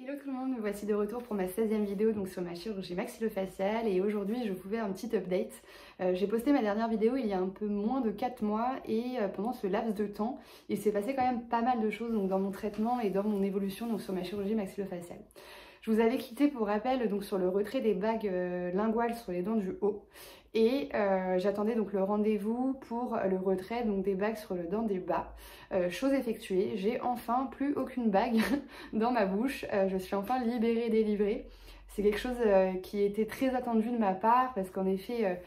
Hello tout le monde, me voici de retour pour ma 16e vidéo donc sur ma chirurgie maxillofaciale et aujourd'hui je vous fais un petit update. J'ai posté ma dernière vidéo il y a un peu moins de 4 mois et pendant ce laps de temps il s'est passé quand même pas mal de choses donc, dans mon traitement et dans mon évolution donc, sur ma chirurgie maxillofaciale. Je vous avais quitté pour rappel donc, sur le retrait des bagues linguales sur les dents du haut et j'attendais donc le rendez-vous pour le retrait donc, des bagues sur les dents du bas. Chose effectuée, j'ai enfin plus aucune bague dans ma bouche, je suis enfin libérée, délivrée. C'est quelque chose qui était très attendu de ma part parce qu'en effet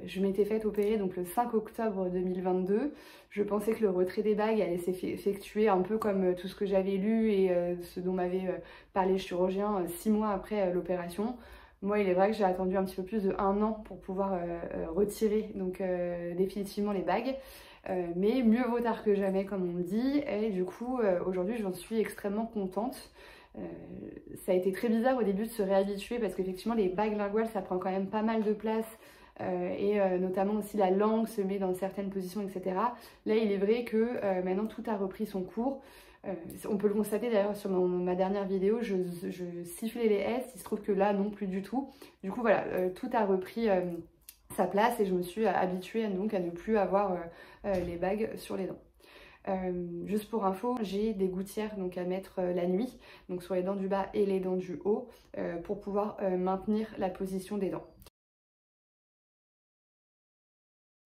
je m'étais faite opérer donc le 5 octobre 2022. Je pensais que le retrait des bagues allait s'effectuer un peu comme tout ce que j'avais lu et ce dont m'avait parlé le chirurgien 6 mois après l'opération. Moi, il est vrai que j'ai attendu un petit peu plus de 1 an pour pouvoir retirer donc, définitivement les bagues. Mais mieux vaut tard que jamais, comme on le dit. Et du coup, aujourd'hui, j'en suis extrêmement contente. Ça a été très bizarre au début de se réhabituer parce qu'effectivement, les bagues linguales, ça prend quand même pas mal de place. Et notamment aussi la langue se met dans certaines positions, etc. Là, il est vrai que maintenant, tout a repris son cours. On peut le constater d'ailleurs sur ma dernière vidéo, je sifflais les S, il se trouve que là non plus du tout. Du coup voilà, tout a repris sa place et je me suis habituée donc à ne plus avoir les bagues sur les dents. Juste pour info, j'ai des gouttières donc, à mettre la nuit, donc sur les dents du bas et les dents du haut, pour pouvoir maintenir la position des dents.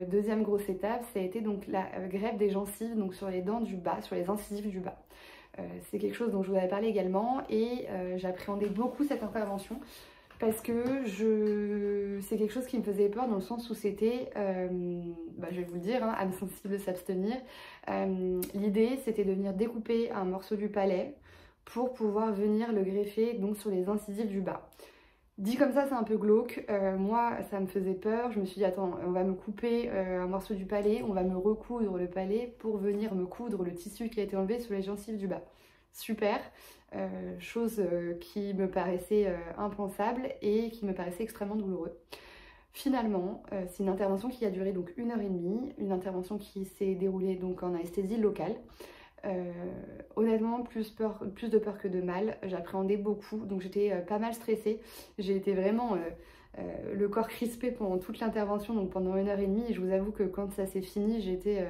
Deuxième grosse étape, ça a été donc la greffe des gencives donc sur les dents du bas, sur les incisives du bas. C'est quelque chose dont je vous avais parlé également et j'appréhendais beaucoup cette intervention parce que c'est quelque chose qui me faisait peur dans le sens où c'était, je vais vous le dire, hein, âme sensible s'abstenir. L'idée c'était de venir découper un morceau du palais pour pouvoir venir le greffer donc sur les incisives du bas. Dit comme ça, c'est un peu glauque. Moi, ça me faisait peur. Je me suis dit, attends, on va me couper un morceau du palais, on va me recoudre le palais pour venir me coudre le tissu qui a été enlevé sur les gencives du bas. Super. Chose qui me paraissait impensable et qui me paraissait extrêmement douloureux. Finalement, c'est une intervention qui a duré donc 1h30, une intervention qui s'est déroulée donc en anesthésie locale. Honnêtement, plus de peur que de mal, j'appréhendais beaucoup, donc j'étais pas mal stressée. J'ai été vraiment le corps crispé pendant toute l'intervention, donc pendant 1h30, et je vous avoue que quand ça s'est fini, j'étais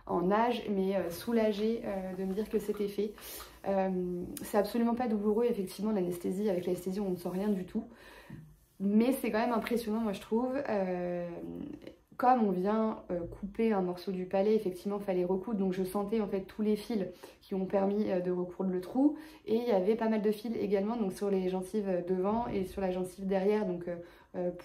en nage, mais soulagée de me dire que c'était fait. C'est absolument pas douloureux, effectivement, l'anesthésie, avec l'anesthésie on ne sent rien du tout, mais c'est quand même impressionnant, moi je trouve. Comme on vient couper un morceau du palais, effectivement, il fallait recoudre. Donc je sentais en fait tous les fils qui ont permis de recoudre le trou. Et il y avait pas mal de fils également donc, sur les gencives devant et sur la gencive derrière donc,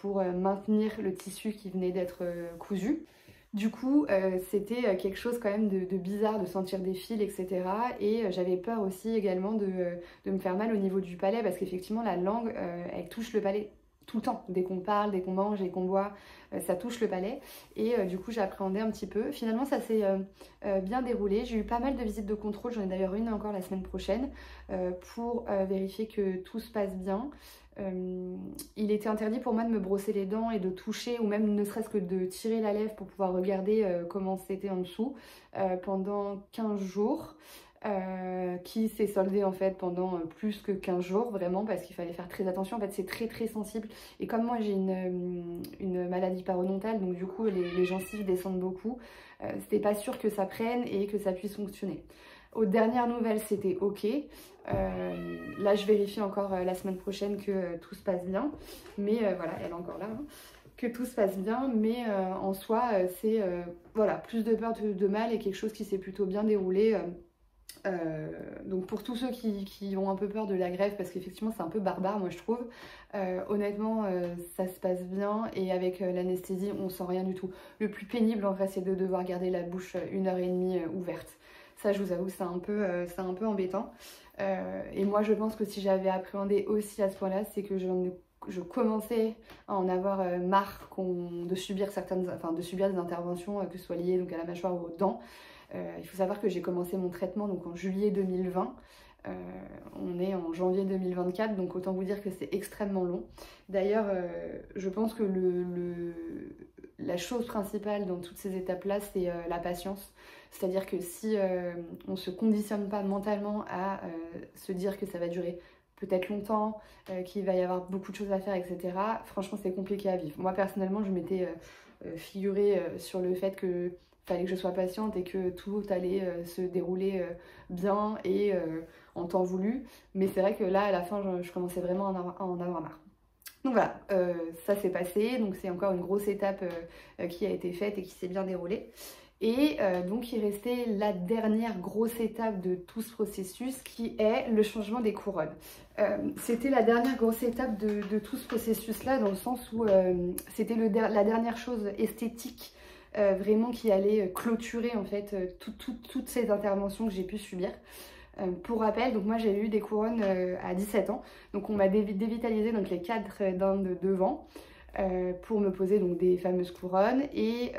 pour maintenir le tissu qui venait d'être cousu. Du coup, c'était quelque chose quand même de bizarre de sentir des fils, etc. Et j'avais peur aussi également de me faire mal au niveau du palais parce qu'effectivement, la langue, elle touche le palais tout le temps. Dès qu'on parle, dès qu'on mange et qu'on boit, ça touche le palais. Et du coup, j'appréhendais un petit peu. Finalement, ça s'est bien déroulé. J'ai eu pas mal de visites de contrôle. J'en ai d'ailleurs une encore la semaine prochaine pour vérifier que tout se passe bien. Il était interdit pour moi de me brosser les dents et de toucher ou même ne serait-ce que de tirer la lèvre pour pouvoir regarder comment c'était en dessous pendant 15 jours. Qui s'est soldé en fait pendant plus que 15 jours vraiment parce qu'il fallait faire très attention. En fait c'est très très sensible et comme moi j'ai une maladie parodontale donc du coup les gencives descendent beaucoup, c'était pas sûr que ça prenne et que ça puisse fonctionner. Aux dernières nouvelles c'était ok, là je vérifie encore la semaine prochaine que tout se passe bien, mais voilà elle est encore là hein. Que tout se passe bien, mais en soi c'est voilà, plus de peur de mal et quelque chose qui s'est plutôt bien déroulé. Donc pour tous ceux qui ont un peu peur de la greffe, parce qu'effectivement c'est un peu barbare moi je trouve, honnêtement ça se passe bien et avec l'anesthésie on sent rien du tout. Le plus pénible en vrai c'est de devoir garder la bouche 1h30 ouverte. Ça je vous avoue c'est un peu embêtant. Et moi je pense que si j'avais appréhendé aussi à ce point là c'est que je commençais à en avoir marre de subir des interventions que ce soit liées donc à la mâchoire ou aux dents. Il faut savoir que j'ai commencé mon traitement donc en juillet 2020, on est en janvier 2024 donc autant vous dire que c'est extrêmement long. D'ailleurs je pense que la chose principale dans toutes ces étapes là c'est la patience. C'est-à-dire que si on ne se conditionne pas mentalement à se dire que ça va durer peut-être longtemps, qu'il va y avoir beaucoup de choses à faire, etc., franchement c'est compliqué à vivre. Moi personnellement je m'étais figurée sur le fait que fallait que je sois patiente et que tout allait se dérouler bien et en temps voulu. Mais c'est vrai que là, à la fin, je commençais vraiment à en avoir marre. Donc voilà, ça s'est passé. Donc c'est encore une grosse étape qui a été faite et qui s'est bien déroulée. Et donc il restait la dernière grosse étape de tout ce processus qui est le changement des couronnes. C'était la dernière grosse étape de tout ce processus-là dans le sens où c'était la dernière chose esthétique vraiment qui allait clôturer en fait toutes ces interventions que j'ai pu subir. Pour rappel, donc moi j'ai eu des couronnes à 17 ans, donc on m'a dévitalisé donc les 4 dents de devant pour me poser donc des fameuses couronnes et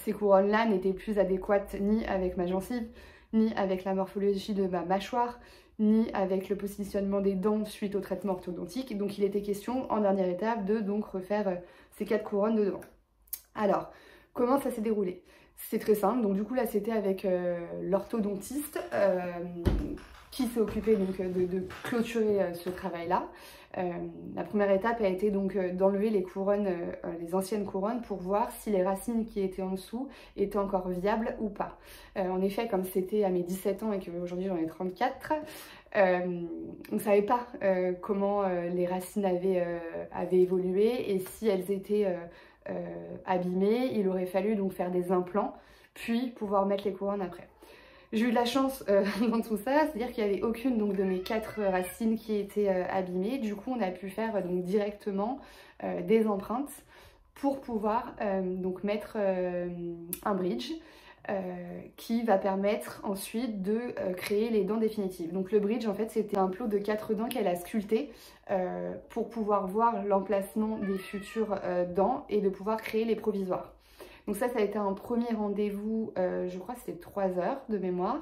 ces couronnes là n'étaient plus adéquates ni avec ma gencive, ni avec la morphologie de ma mâchoire, ni avec le positionnement des dents suite au traitement orthodontique. Donc il était question en dernière étape de donc refaire ces 4 couronnes de devant. Alors, comment ça s'est déroulé? C'est très simple, donc du coup là c'était avec l'orthodontiste qui s'est occupé donc de clôturer ce travail-là. La première étape a été donc d'enlever les couronnes, les anciennes couronnes pour voir si les racines qui étaient en dessous étaient encore viables ou pas. En effet, comme c'était à mes 17 ans et qu'aujourd'hui j'en ai 34, on ne savait pas comment les racines avaient évolué et si elles étaient abîmées. Il aurait fallu donc faire des implants puis pouvoir mettre les couronnes après. J'ai eu de la chance dans tout ça, c'est-à-dire qu'il n'y avait aucune donc, de mes 4 racines qui étaient abîmées. Du coup, on a pu faire donc, directement des empreintes pour pouvoir donc, mettre un bridge qui va permettre ensuite de créer les dents définitives. Donc le bridge, en fait, c'était un plot de 4 dents qu'elle a sculpté pour pouvoir voir l'emplacement des futures dents et de pouvoir créer les provisoires. Donc ça a été un premier rendez-vous, je crois que c'était 3 heures de mémoire.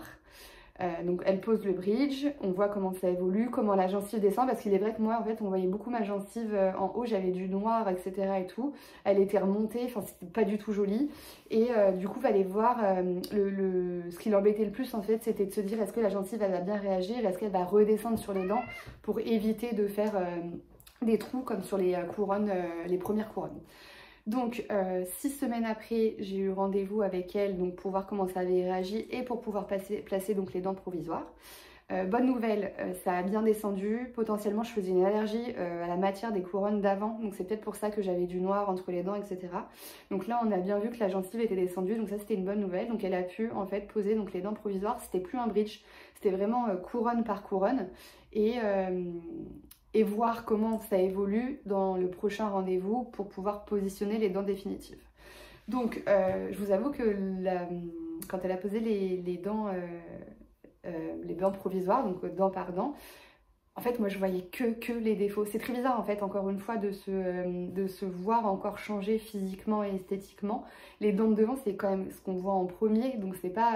Donc elle pose le bridge, on voit comment ça évolue, comment la gencive descend, parce qu'il est vrai que moi en fait on voyait beaucoup ma gencive en haut, j'avais du noir, etc. et tout. Elle était remontée, enfin c'était pas du tout joli. Et du coup il fallait voir, ce qui l'embêtait le plus en fait, c'était de se dire est-ce que la gencive elle va bien réagir, est-ce qu'elle va redescendre sur les dents pour éviter de faire des trous comme sur les couronnes, les premières couronnes. Donc 6 semaines après, j'ai eu rendez-vous avec elle donc, pour voir comment ça avait réagi et pour pouvoir placer donc, les dents provisoires. Bonne nouvelle, ça a bien descendu. Potentiellement, je faisais une allergie à la matière des couronnes d'avant. Donc c'est peut-être pour ça que j'avais du noir entre les dents, etc. Donc là, on a bien vu que la gencive était descendue. Donc ça, c'était une bonne nouvelle. Donc elle a pu en fait poser donc, les dents provisoires. C'était plus un bridge, c'était vraiment couronne par couronne. Et voir comment ça évolue dans le prochain rendez-vous pour pouvoir positionner les dents définitives. Donc, je vous avoue que quand elle a posé les dents provisoires, donc dent par dent, en fait, moi, je voyais que les défauts. C'est très bizarre, en fait, encore une fois, de se voir encore changer physiquement et esthétiquement. Les dents de devant, c'est quand même ce qu'on voit en premier, donc c'est pas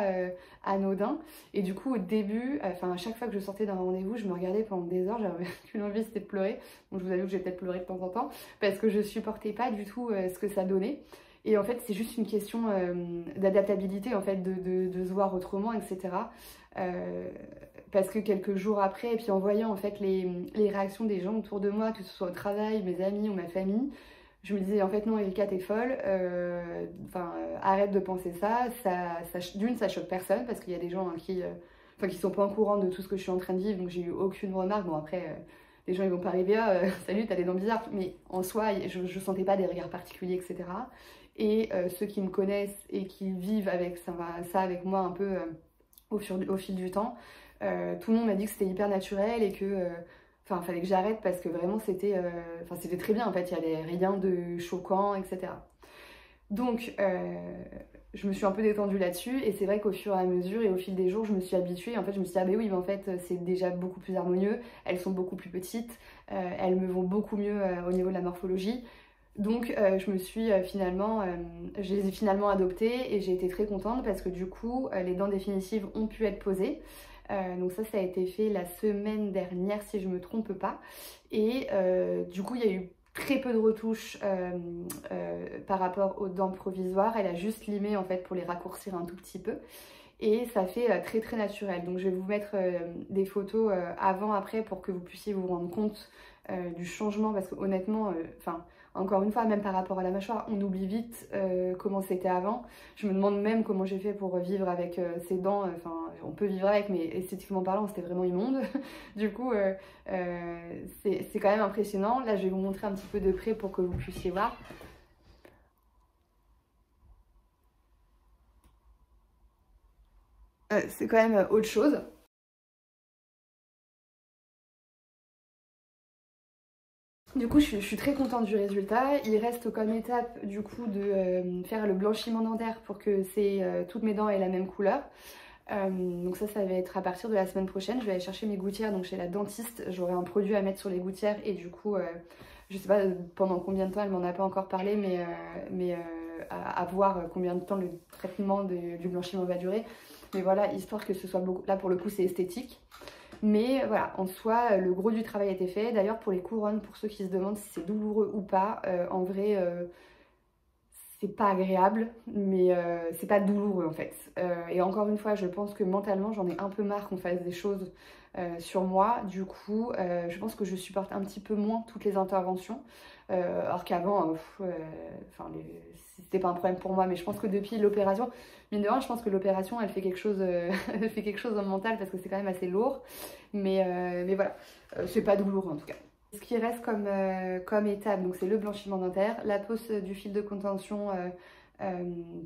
anodin. Et du coup, au début, enfin, à chaque fois que je sortais d'un rendez-vous, je me regardais pendant des heures, j'avais qu'une envie, c'était de pleurer. Donc, je vous avoue que j'ai peut-être pleuré de temps en temps, parce que je supportais pas du tout ce que ça donnait. Et en fait, c'est juste une question d'adaptabilité, en fait, de se voir autrement, etc. Parce que quelques jours après, et puis en voyant en fait les réactions des gens autour de moi, que ce soit au travail, mes amis ou ma famille, je me disais en fait non Erika t'es folle, arrête de penser ça, d'une ça choque personne parce qu'il y a des gens qui sont pas au courant de tout ce que je suis en train de vivre, donc j'ai eu aucune remarque. Bon après les gens ils vont pas arriver salut t'as des dents bizarres, mais en soi je sentais pas des regards particuliers, etc. Et ceux qui me connaissent et qui vivent avec ça avec moi un peu au fil du temps, tout le monde m'a dit que c'était hyper naturel et que fallait que j'arrête parce que vraiment c'était très bien en fait, il n'y avait rien de choquant, etc. Donc je me suis un peu détendue là-dessus et c'est vrai qu'au fur et à mesure et au fil des jours je me suis habituée. En fait je me suis dit ah ben oui mais en fait c'est déjà beaucoup plus harmonieux, elles sont beaucoup plus petites, elles me vont beaucoup mieux au niveau de la morphologie. Donc je les ai finalement adoptées et j'ai été très contente parce que du coup les dents définitives ont pu être posées. Donc ça a été fait la semaine dernière si je me trompe pas. Et du coup il y a eu très peu de retouches par rapport aux dents provisoires. Elle a juste limé en fait pour les raccourcir un tout petit peu. Et ça fait très très naturel. Donc je vais vous mettre des photos avant-après pour que vous puissiez vous rendre compte du changement, parce que honnêtement, encore une fois, même par rapport à la mâchoire, on oublie vite comment c'était avant. Je me demande même comment j'ai fait pour vivre avec ces dents. Enfin, on peut vivre avec, mais esthétiquement parlant, c'était vraiment immonde. Du coup, c'est quand même impressionnant. Là, je vais vous montrer un petit peu de près pour que vous puissiez voir. C'est quand même autre chose. Du coup, je suis très contente du résultat. Il reste comme étape du coup de faire le blanchiment dentaire pour que toutes mes dents aient la même couleur. Donc ça va être à partir de la semaine prochaine. Je vais aller chercher mes gouttières donc chez la dentiste. J'aurai un produit à mettre sur les gouttières et du coup, je sais pas pendant combien de temps, elle m'en a pas encore parlé, mais à voir combien de temps le traitement du blanchiment va durer. Mais voilà, histoire que ce soit beaucoup... Là pour le coup c'est esthétique. Mais voilà, en soi, le gros du travail a été fait. D'ailleurs, pour les couronnes, pour ceux qui se demandent si c'est douloureux ou pas, en vrai, c'est pas agréable, mais c'est pas douloureux en fait. Et encore une fois, je pense que mentalement, j'en ai un peu marre qu'on fasse des choses sur moi. Du coup, je pense que je supporte un petit peu moins toutes les interventions. Alors qu'avant, c'était pas un problème pour moi, mais je pense que depuis l'opération, mine de rien, je pense que l'opération, elle fait quelque chose, elle fait quelque chose dans le mental parce que c'est quand même assez lourd. Mais voilà, c'est pas douloureux en tout cas. Ce qui reste comme étape, donc c'est le blanchiment dentaire, la pose du fil de contention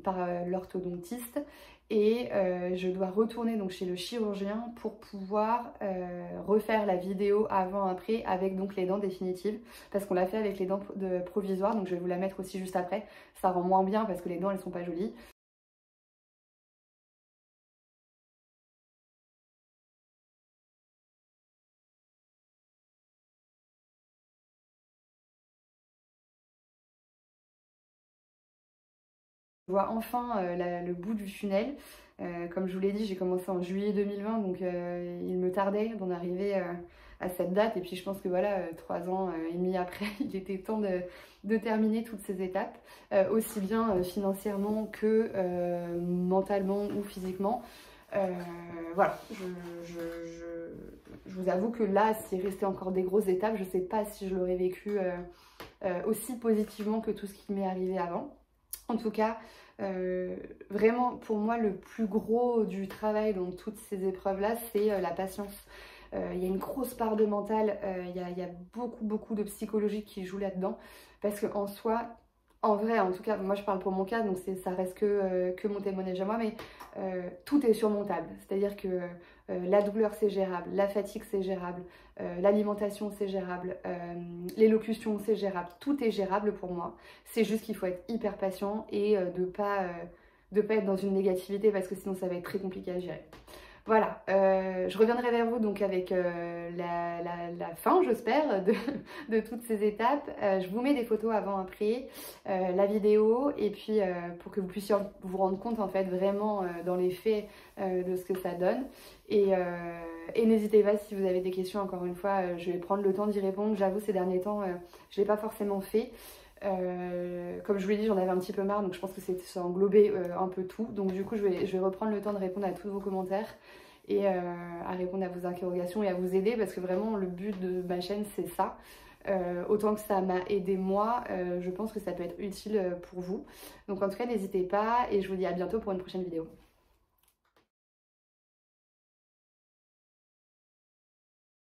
par l'orthodontiste et je dois retourner donc chez le chirurgien pour pouvoir refaire la vidéo avant-après avec donc les dents définitives parce qu'on l'a fait avec les dents provisoires, donc je vais vous la mettre aussi juste après. Ça rend moins bien parce que les dents elles sont pas jolies. Je vois enfin le bout du tunnel. Comme je vous l'ai dit, j'ai commencé en juillet 2020, donc il me tardait d'en arriver à cette date. Et puis je pense que voilà, 3 ans et demi après, il était temps de terminer toutes ces étapes, aussi bien financièrement que mentalement ou physiquement. Voilà, je vous avoue que là, s'il restait encore des grosses étapes, je ne sais pas si je l'aurais vécu aussi positivement que tout ce qui m'est arrivé avant. En tout cas, vraiment pour moi le plus gros du travail dans toutes ces épreuves-là, c'est la patience. Il y a une grosse part de mental, il y a beaucoup de psychologie qui joue là-dedans. Parce qu'en soi, en vrai, en tout cas, moi je parle pour mon cas, donc ça reste que mon témoignage à moi, mais tout est surmontable. C'est-à-dire que la douleur c'est gérable, la fatigue c'est gérable, l'alimentation c'est gérable, l'élocution c'est gérable, tout est gérable pour moi. C'est juste qu'il faut être hyper patient et de pas être dans une négativité parce que sinon ça va être très compliqué à gérer. Voilà, je reviendrai vers vous donc avec la fin, j'espère, de toutes ces étapes. Je vous mets des photos avant-après, la vidéo, et puis pour que vous puissiez vous rendre compte en fait vraiment dans les faits de ce que ça donne. Et n'hésitez pas si vous avez des questions, encore une fois, je vais prendre le temps d'y répondre. J'avoue, ces derniers temps, je ne l'ai pas forcément fait. Comme je vous l'ai dit, j'en avais un petit peu marre, donc je pense que ça englobait un peu tout. Donc du coup, je vais reprendre le temps de répondre à tous vos commentaires et à répondre à vos interrogations et à vous aider parce que vraiment le but de ma chaîne c'est ça. Autant que ça m'a aidé moi, je pense que ça peut être utile pour vous. Donc en tout cas, n'hésitez pas et je vous dis à bientôt pour une prochaine vidéo.